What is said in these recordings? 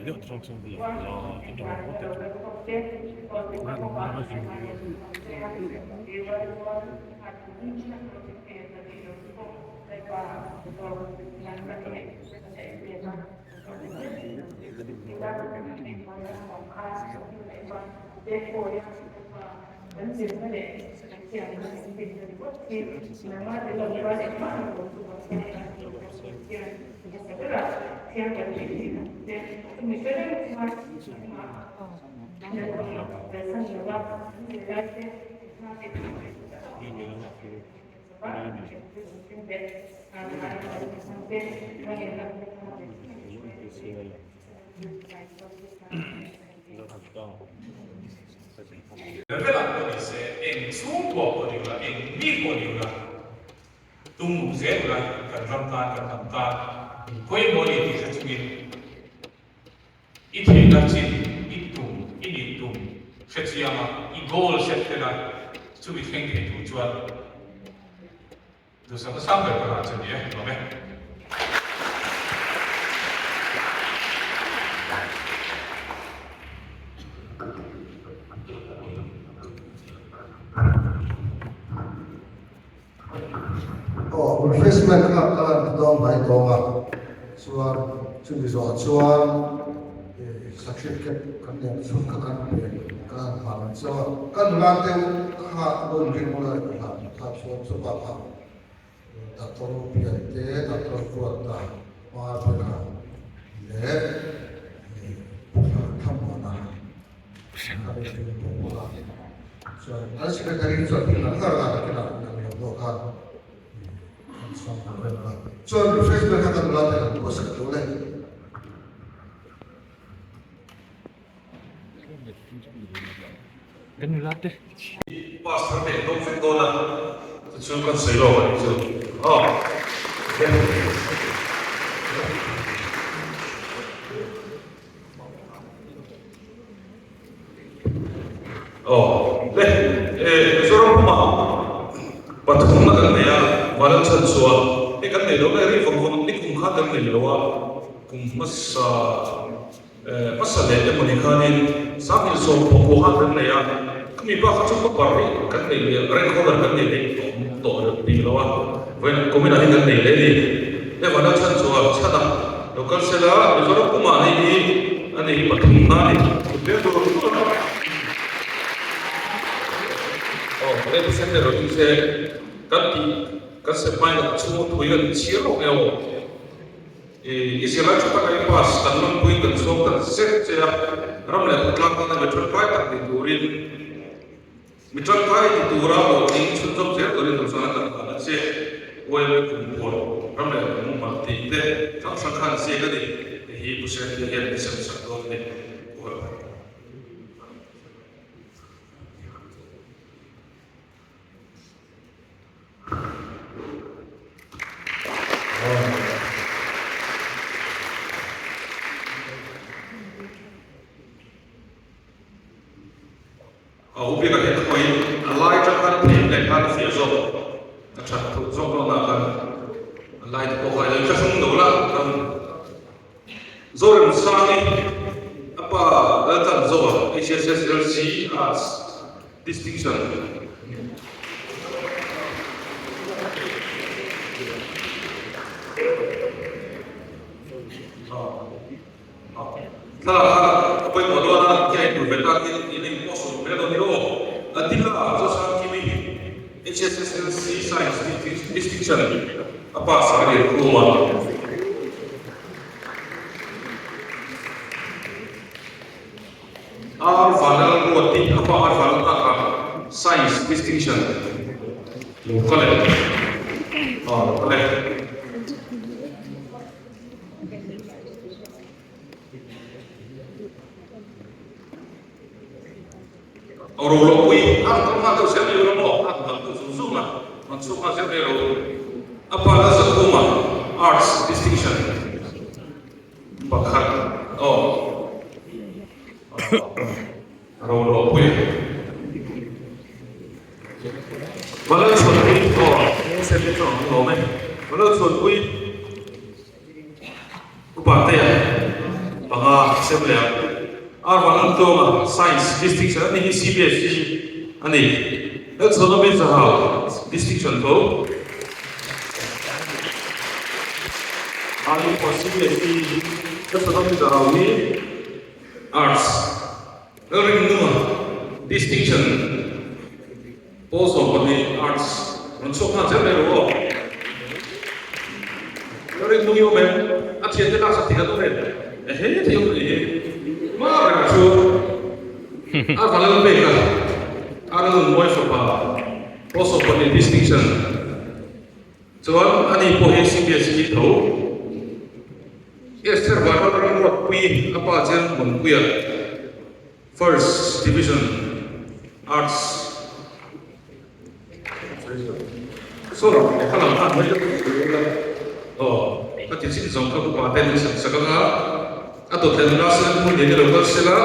Io trovo sono via, no, che trovo molto giù. Ma non ho più. Revelator en sungguh podiula en mi podiula tunggu zebra kan ramta koi moli di sachmin ite nachi itum sechiyama igol setena chumi khengke tu chuan du sa sampai kana chani no me Refreshment ka dong bai tonga suar chumi zo chuan certificate kan ne sun ka kan pe kan ha so kan la te kha don rin mo la ha so pa pa ta to pi te ta to ko ta ma pe ka le tham mo na ka pe ko la so as secretary so na ka ka do ka so refreshment ka kan la te ko sa to le Cái này lát đấy. pastor de dong fe dona chu kan sei lo ni chu le zoram kuma pathum na kan ya malan chan suwa e kan nei lo na ri phong ni kum kha kan nei lo wa kum masa le moni khanin samil so ko ha kan nei ya kami ba kha chu par ri kan nei le ren ko kan nei le to pi lo wa wen ko mina kan nei le ni e malan chan suwa chada local sela zoram kuma ni ani pathum na ni be do Oleh itu saya terus saya kan sepanjang semua tujuan siapa yang istilah kita kayak pas kan mempunyai konsep kan saya ramai kelakar betul kaya tak diturin betul kaya diturah orang ini contoh saya turin terus anak kan saya boleh kumpul ramai mati deh sangat saya kali hidup saya dia bisa satu ni ubi ka het koi alai cha kan the le kan fi zo ta chat thu zo ko na kan alai ko khai le cha sung do la kan zo ren sa ni apa da tan zo HSSLC as distinction ta apa mo do na ke tu beta ini mo so me do ni ro atila zo sa kimi HSSLC science distinction apa sa re ko ma R final roti apa R final ka science distinction local local orang lokui aku mahu siapa yang mau aku mahu susuma maksud apa siapa yang apa ada sekuma arts distinction bakat orang lokui malah suami siapa yang mau main malah suami upate ya bangga siapa yang Arvalan to science distinction ani CBSE ani that's one of it how distinction to ani for CBSE that's one of it how ni arts learning no distinction also for the arts so na jab ro learning no yo men athian na sa tiga to he theu Mara tu, apa lagi mereka? Ada semua sopa, proses pada distinction. Soal ani pohon CBSE itu, serba orang rakui apa aja mengkuya. First division arts. So, kalau apa macam kat sini jangka bukan sekarang. Atau tenasa pun jadi lokal sila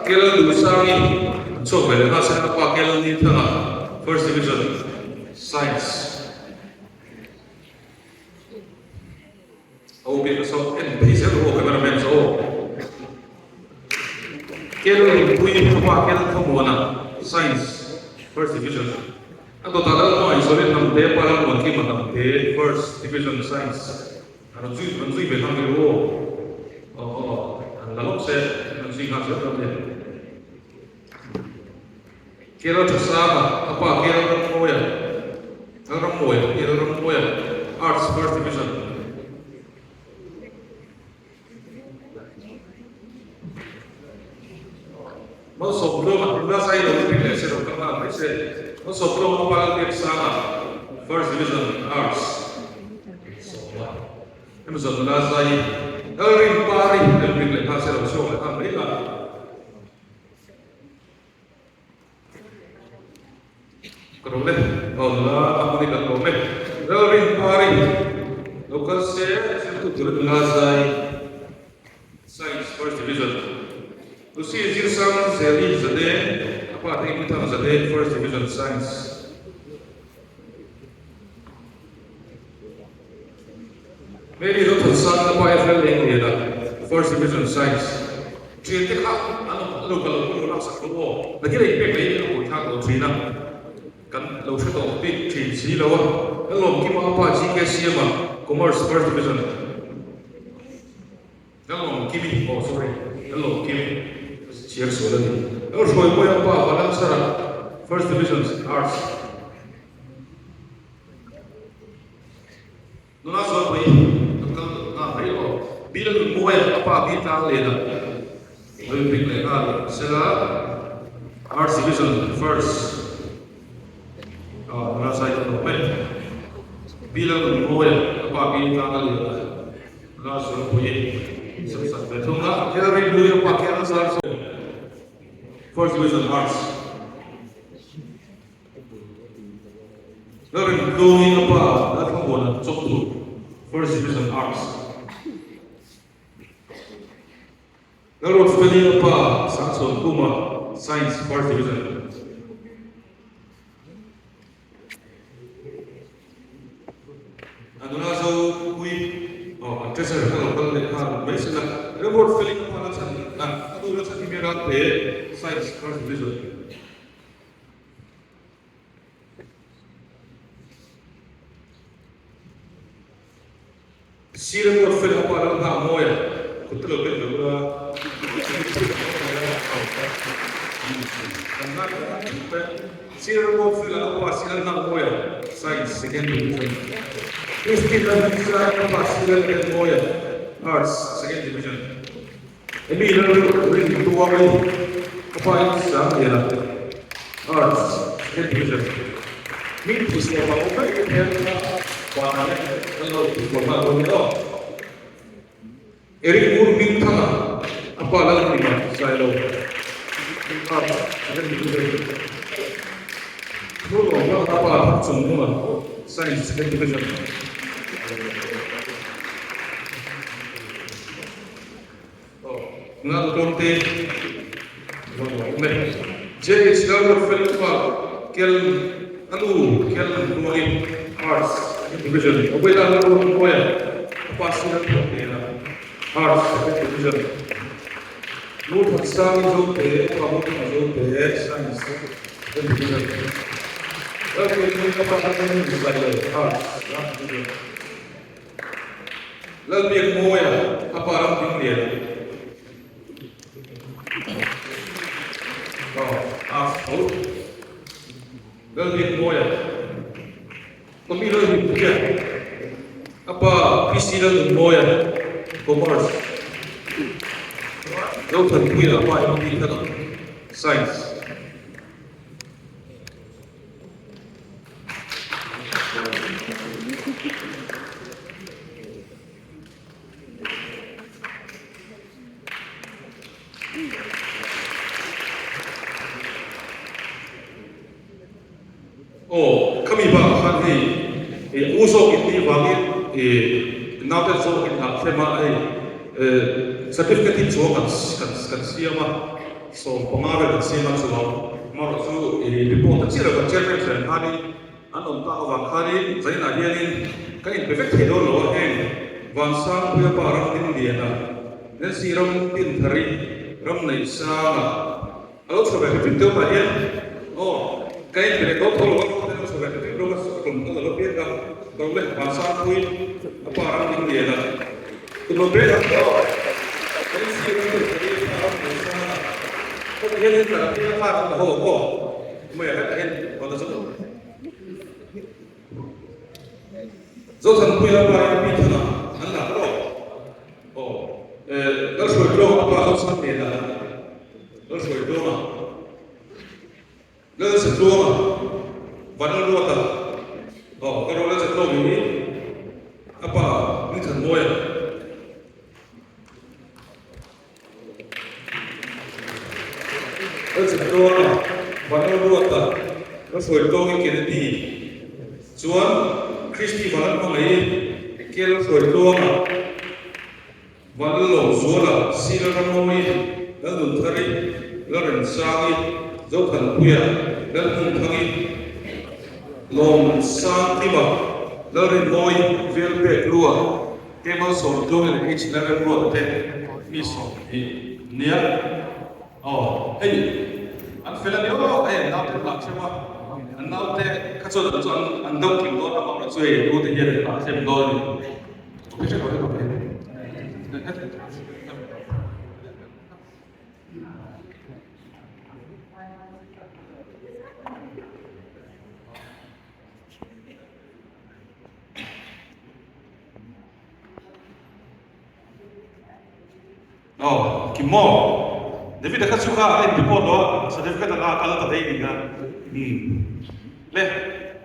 kela lusari so bela nasa apa kela ni tengah first division science au so kan bisa lo cameraman so kela pui apa kela thomona science first division atau tagal mo isolate nam de para maki matam de first division science anu zui bela ngiro lalu saya mensinggah sebenarnya. Kira tersama apa kira orang moya, arts first division. Mau sebelum saya lebih belajar karena mau sebelum apa lagi sama first division arts. Ini sebenarnya saya Erin pari lebih lepas dari show Amerika. Kemudian Allah Amerika kemudian Erin pari lokal saya itu terbenazai science first division. Usi jirsam seri zade apa yang kita zade first division science. Maybe not the sun apa FL yang dia dah first division science. Jadi tak, anu kalau pun orang sakit oh, lagi lagi pek lagi aku tak tahu cina. Kan lalu saya tahu pek cina lawa. Kalau kita apa GKC apa commerce first division. Kalau kimi oh sorry, kalau kimi share soal ni. Kalau soal apa balang sara first division arts. Nuna soal apa? Bila mulai apa kita lihat, lebih legal. Sila arts division first. Merasa itu lebih. Bila mulai apa kita lihat, langsung punya sebesar betul lah. Kita review apa kita salah. First division arts. Lalu review apa? Datang buat satu first division arts. Lalu study apa? Science kuma science first division. Surat Al-Mirat pe science first division. Sira ko fel apa dalam hak moya. Kutu lebih juga. Sira ko fel apa sila hak moya. Science second division. Kristi dalam sila apa sila moya. Arts second division. Ini lalu dua kali apa yang sama ya? Arts second division. Ini pusat apa yang warnanya kalau warna itu. Erik Murmin tha apa lagi ni saya lalu. Arts second division. Dulu orang apa semua science second division. Nggak konti, jadi sekarang film kel nuain arts division. Apa yang lalu nuain apa sih arts division. Lu pasang jodoh, kamu pasang jodoh, science division. Lalu ini apa yang dibayar arts division. Lalu yang nuain apa orang India. Lebih moya, pemilu lebih muda. Apa visi lebih moya, commerce. Jauh terpilih apa yang kita science. Oh, kami bahkan usok ini bangit nampil so kita tema sertifikat itu kan siapa so pengaruh dan siapa so malu so report kecil kan cerita hari anom tahu hari saya nak dia ni kan perfect hero loh bangsa punya parang ini dia na dan si ram tin hari ram naisa kalau sebagai pintu bayan oh kain mereka tolong kita sebagai pintu kalau dia kalau leh bangsa pun apa orang ini dia lah kalau beda kalau si ram tin hari ram naisa kalau dia ni tak dia faham oh mereka kan pada tu Zosan punya apa yang kita anda tahu oh terus berdoa apa harus kita terus berdoa terus berdoa pada doa tak oh kalau terus berdoa ini apa ini semua terus berdoa pada doa tak terus berdoa kita di Tuhan Kristi balan mengai kel berdoa balan zola sila ramoi lalu thari lalu sangi zotan puya lalu thari lom santima lalu noi velpe lua kemal sordo el h lalu lua te miso nia oh hey an fela ni oh hey na te laksema now the kaso da so an dau kim do na ba so e do te ye ba se do ni ko se ko ko oh kimo David ka suka ay report do certificate na kala ta dai ni ga le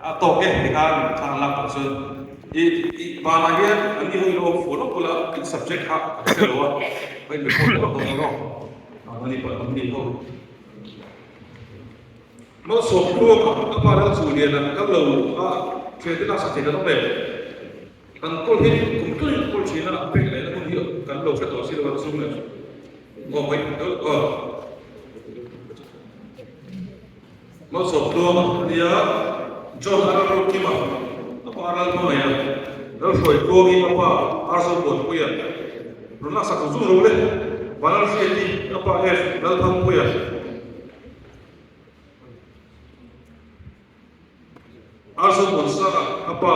atoke dikan thanglak so I balaya ani ho lo follow pula subject ha lo bai report ko ro ani pa ani ho mo so ko apa ra chu dia na ka lo a che de la sa te da be kan ko hin kum tu ko chi na pe le ko hi kan lo sa to si lo so ne mo bai do mo so ko dia John Arrow Kima, apa aral mana ya? Lalu soal kogi apa arso buat kuya. Runa satu zuru le, Balal Fiati, apa F, Dal Pampuya. Also Bonsa, apa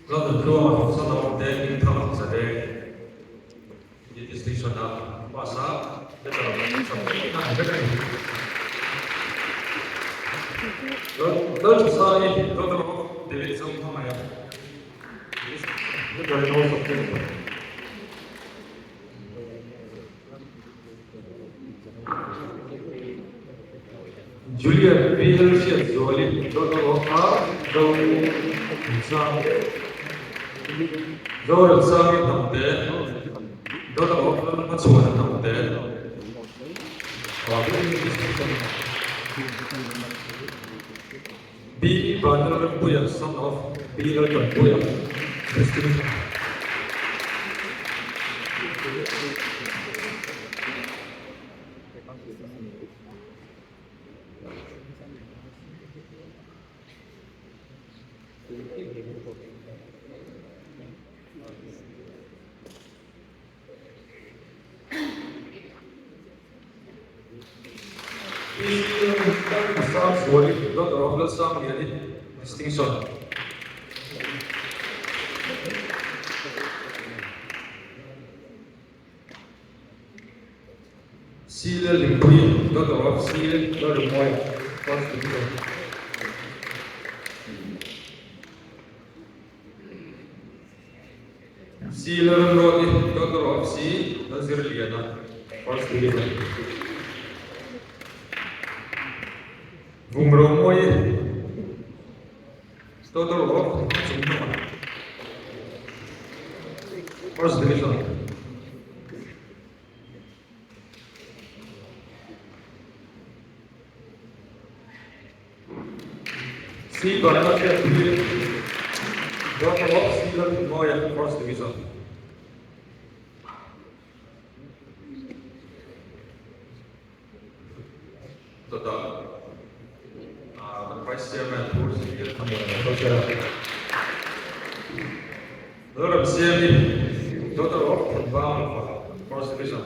Lalu dua sana dek tamat sedek di distinction na masa dalam lalu saya lalu dari semua ya dari nomor satu Julia Bielsia Zoli lalu lalu insan Dora sami tamde, Dora oklan matsuan tamde. B. Banner Puya, son of B. Elton Puya. Distinction. Seal limpui, daughter of Seal, daughter Moy, first division. Seal Rodi, daughter of Seal, Nazir Liana, first division. Vumro Moy, daughter of Chumma, first division. C. Banatia, daughter of Seal Moya, first division. The vice chairman who is Lord CME, daughter of Brown, first division.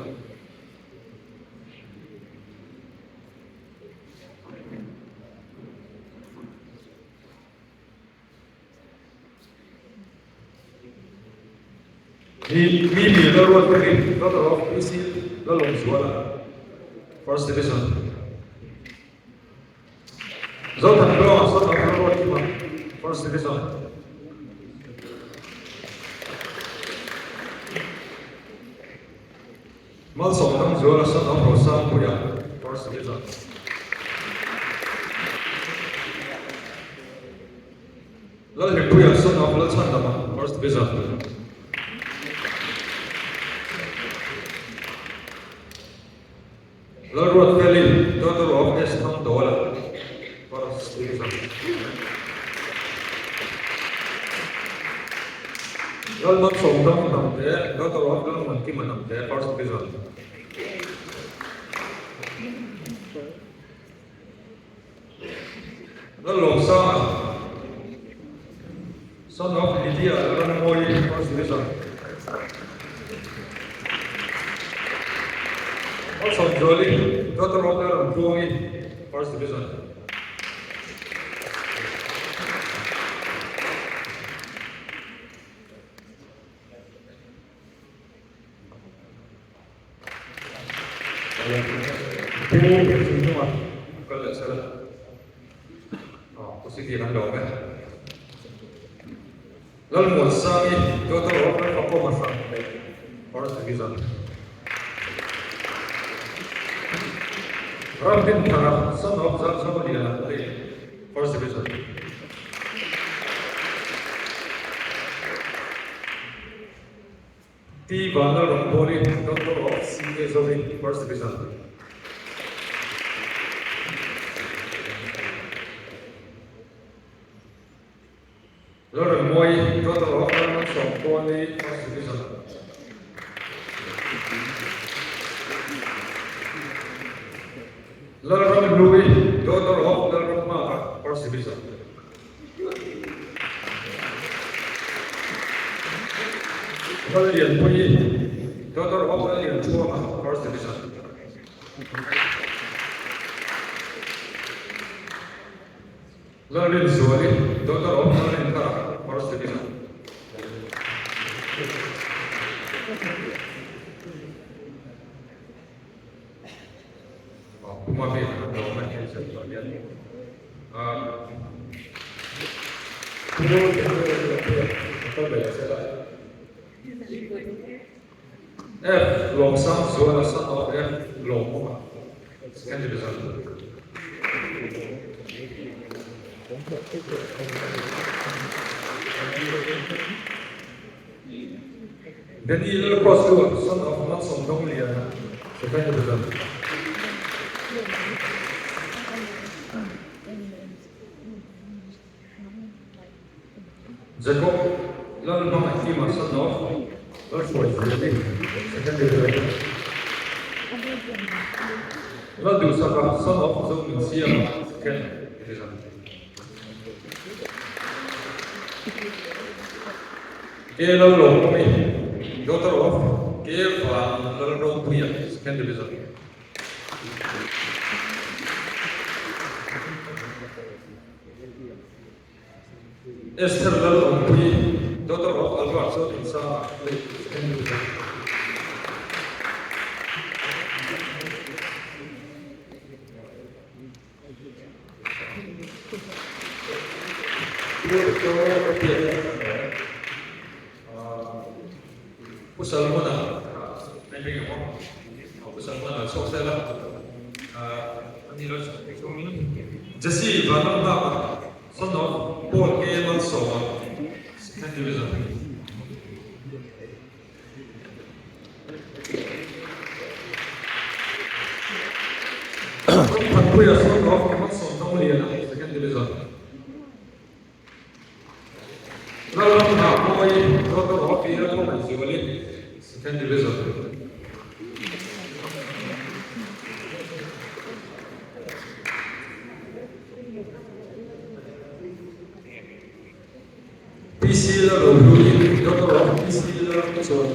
Mimi, daughter of PC, Lalong first division. Zoltan Brown, son of Lord Kima, first division. Malsong Nam Zola, son of Rosam Puya, first division. Lalhi Puya, son of Lalchandama, first division. Lalrod Valley, daughter of Eston Dola, first division. Lalman Songdam Namde, daughter of Lalman Kimanamde, first division. Lalongsa, son of Lydia Lanamoy, first division. Also Jolie, daughter of Lalong first division. Kalau salah, posisi yang anda buat. Lalu Mosami, daughter of Papa Masa, first division. Rabin Thara, son of Zalzamadia, first division. T. Banner Ramboli, daughter of C.A. Zoe, first division. Lord Moy, daughter of Herman Sompoli, first division. Lord Louis, daughter of Lord Mara, first division. Lord Puyi, daughter Learning Zuali, daughter of Learning Kara, first division. Kumabi, government health sector. F. Longsam Zuala, son of F. Longma, second division. Then he crossed to son of Matson Donglia, second division. Jacob Lalbang Akima, son of Lordford, second division. Ladu Saka, son of Zong Siam, second division. Kela Longmi, daughter of Keva Lalbang, second division. Esther Lalbang, daughter of Alberto Insa, second division. Usalmona, maybe Usalmona, Soxella, Jesse Van Baba, son of Paul A. Mansour, second division. Papuya, son of Mansour Tonglia, second division. Lalam Boy, daughter of Iran, second division. PC Rohuri, daughter of PC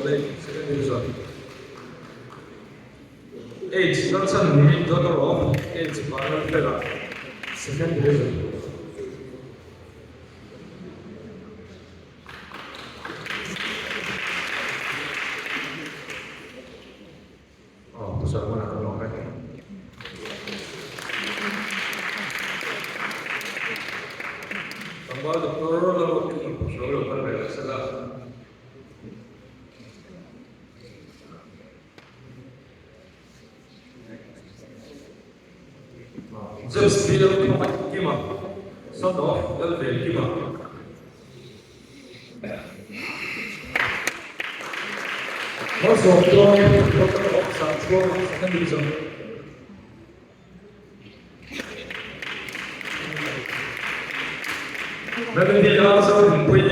Lake, second division. H. Johnson Muni, daughter of H. Barnard Fella, second division. James Peter Kima, son of Elvin Kima. Also, daughter of Sancho, second division. Melody Alonso Mpui,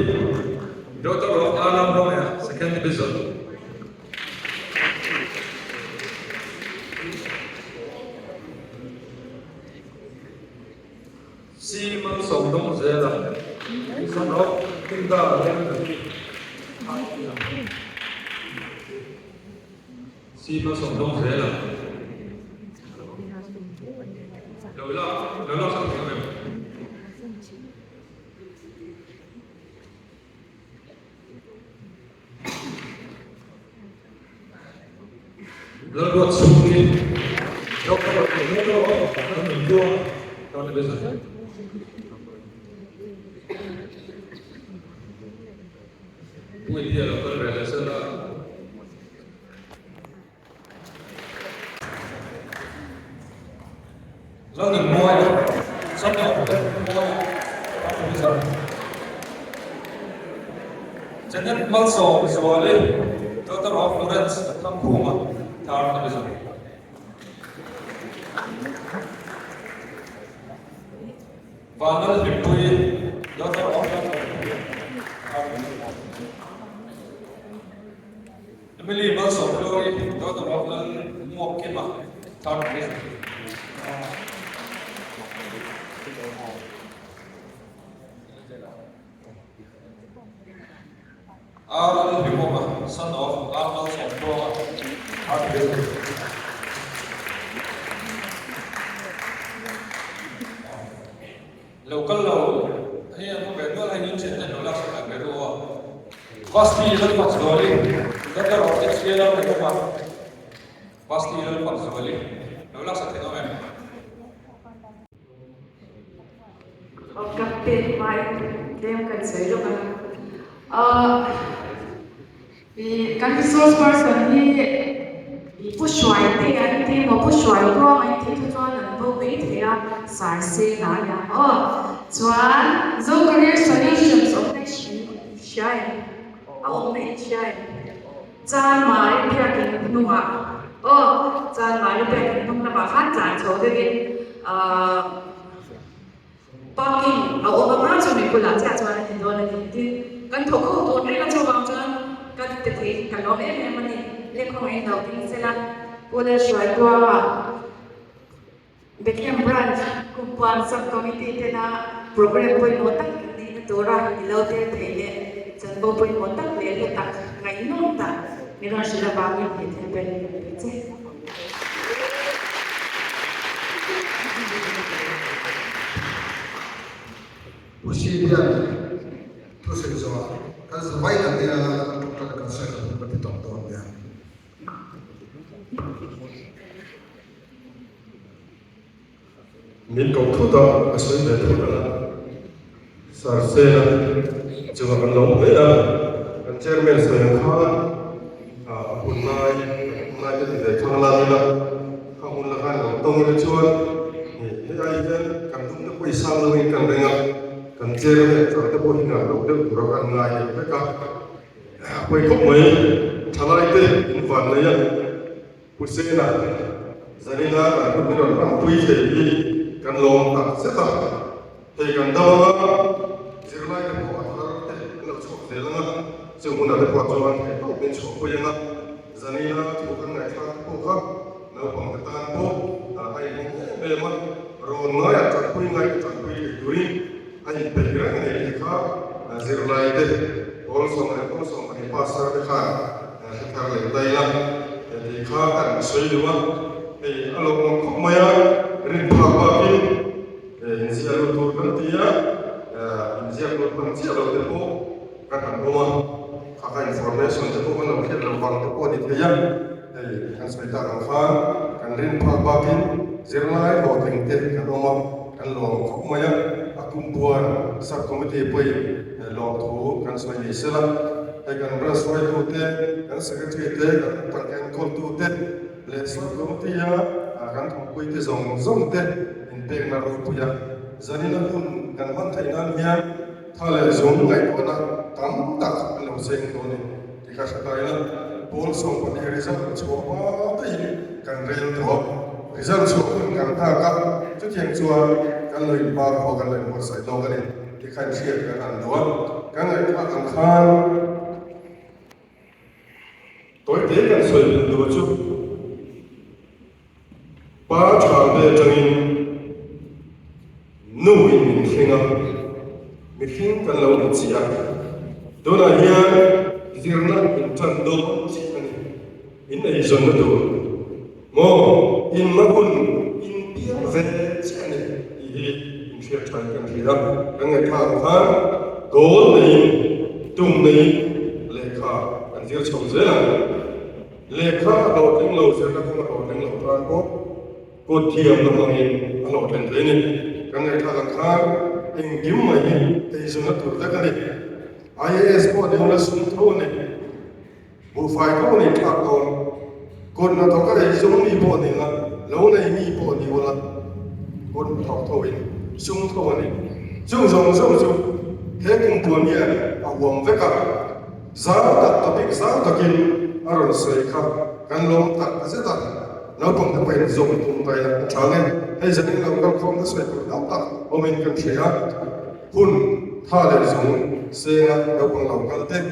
daughter of Alan Roya, second division. Simon Songdong Zela, son of Kinda Lemon. Simon Songdong Zela. Lola something of him. Lola Suki, daughter of Indua, down the business. Pui dia local relation lah. Lalu Moy, sama Moy, bisa. Jangan malso soalnya, daughter of Florence, Kampuma, third division. Vanal Hipui, daughter of Emily Malso, daughter of Mokima, third division. Arnold Himoma, son of Arnold Sombroa, third division. Pasti ilan patsoli, dapat roket sekali mereka. Pasti ilan patsoli, nolak satu nama. Kapten mai dem kan sei lo kan kan resource person hi pu shuai te an te mo pu shuai ko ai te tu chuan an bo be the a sar se na ya chuan zo career solutions of next shai au me shai chan mai pya kin nuwa chan mai pya kin nung na ba khan chan cho de parking ở ô bác cho mình cũng là cha cho anh đó là thì cần thuộc khu tồn đây là cho vào cho cần thực hiện cả nó em mà đi liên không anh đầu tiên sẽ là cô đã sửa qua Beckham branch cùng quan subcommittee thế là program với một tắc đi tổ ra thì lâu thế thì lệ chân bộ với một tắc lệ tắc ngày nông tắc nên là sẽ là bao nhiêu thì thêm bên chứ Usian tu sejauh kan sebaiknya dia melakukan seperti tonton dia. Min cầu thu đó asal về thu đó sar se na juga kan long me na kan chairman sayang khan hun mai jadi thang la na hun la kan tong ni chuan ni ai jan kan tum na poi sang lo kan renga kan chairman sa ta bo hina lo de tu ra kan ngai pe ka poi khop mai thalai te in van na ya pu se na zanina kan tu ni ran pui te kan long tak seta te kan dawa zirlai kan ko athar te lo chok de langa chung huna de ko chuan te ko ben chok ko yanga zanina tu kan ngai thang ko kha no pang tan ko ai me ma ron ngai at pui ngai at pui duri ai pe gra ngai kha zirlai te also mai pasar de kha thar le dai la te kha kan soi luwa e along ko maya rin phaba ki inzia lo tur kan tia inzia lo kan tia lo de po kan han roma ka information de po kan lo khel lo wang de po ni thia kan sai ta kan kha kan rin phaba ki zirlai ho ting te kan roma kan lo ko maya akum buan sub committee poi lo thu kan sai ni sela kan bra soi tu te kan secretary te kan kan kol tu te le sub committee ya kan thong pui te zong te in pek na ro puya zanina hun kan man thai nan mia thale zong ngai ko na tam tak lo seng to ni ti ka sa na bol song ko ni result cho pa te kan rel tho result cho kan ta ka chu thiang chua kan loi ba ho kan loi mo sai lo kan ni ti khan chia kan an do kan ngai ta kan khan tối tế kan soi do chu ba chàng bê trăng in nuôi mình khinh à mình khinh cần lâu được gì à đó là hiền riêng là mình chân đô chỉ anh in này dần nó đủ mò in mà hun in bia về chỉ anh in phía trái cần gì đó cái ngày thang tháng cố này tung này lệ khá anh riêng chồng dễ là lệ khá đầu tiếng lâu sẽ là không đầu tiếng lâu toàn quốc cột thiềm là mọi người ăn lẩu thành thế này cái ngày thằng khác hình kiếm mày thì dùng nó tụt ra cái này IAS có điều là sung thô này bộ phải có này thằng còn nó thằng cái này dùng mi bộ này là lâu này mi bộ này là còn thằng thôi sung thô này dùng thế cũng buồn nhỉ à uống với cả giáo đặt topic giáo đặt in ở sợi khắp căn lông đặt rất đặt nó bằng cái quyền dùng cùng tay là chẳng nên hay dân nên làm không nó sẽ được đóng tặng của mình cần phải hun tha để dùng xe nó bằng lòng cái tết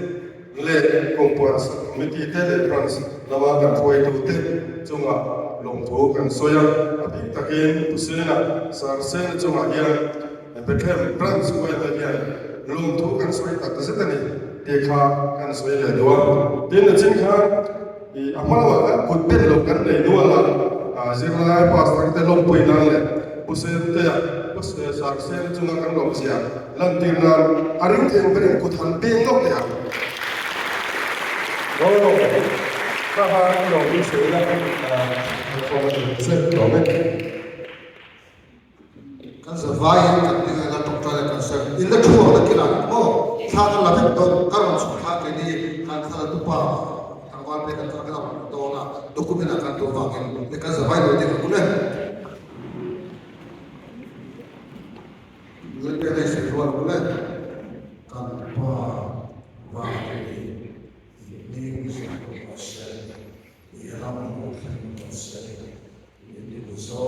lệ công quan mình đi tết lệ trans là mà cần phơi tu tết chung à lòng thú cần soi à bị tắc yên tu xe na sáng xe chung à yên Beckham branch soi là yên lòng thú cần soi tắc rất là này để khá cần soi là đúng đến là chính khá amal wa kut ben lo kan nei no la zirlai pas tak te long pui nan le usen te us sar sen chunga kan lo sia lan tir nan aring theng ben kut han pe ngok te Rồi, các đồng chí sẽ là không có sự đó mấy. Kan zavai kan dinga la doktor la kan ser in la thuwa la kila mo tha kan la phep don karon su tha ke ni kan tha tu pa tangwal pe kan tha ka do na document kan to va kan le kan zavai do dinga kune le pe de se thuwa kune kan pa va ni ni se ko se ya la mo se ni ni so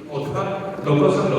một phát đồng cơ sắc